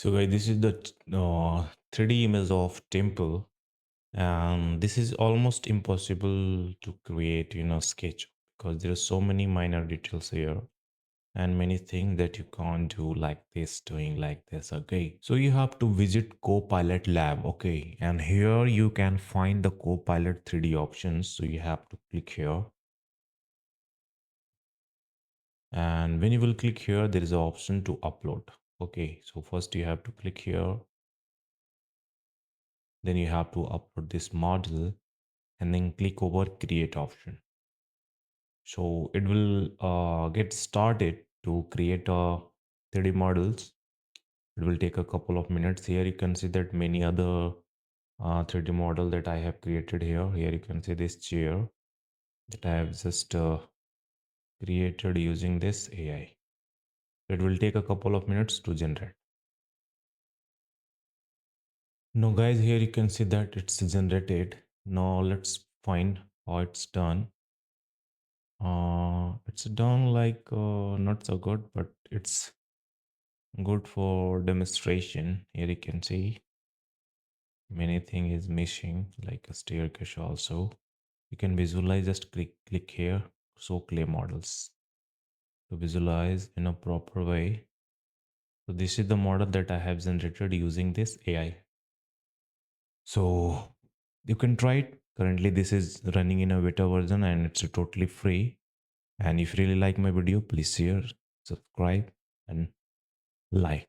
So guys, this is the 3D image of temple, and this is almost impossible to create in a sketch because there are so many minor details here and many things that you can't do like this, doing like this. Okay, so you have to visit Copilot lab. Okay, and here you can find the Copilot 3D options. So you have to click here, and when you will click here, there is an option to upload. Okay, so first you have to click here, then you have to upload this model and then click over create option. So it will get started to create 3D models. It will take a couple of minutes. Here you can see that many other 3D model that I have created here. Here you can see this chair that I have just created using this AI. It will take a couple of minutes to generate. Now guys, here you can see that it's generated. Now let's find how it's done. It's done like not so good, but it's good for demonstration. Here you can see many thing is missing, like a staircase also. You can visualize, just click here, show clay models to visualize in a proper way. So this is the model that I have generated using this AI. So you can try it. Currently this is running in a beta version and it's totally free. And if you really like my video, please share, subscribe and like.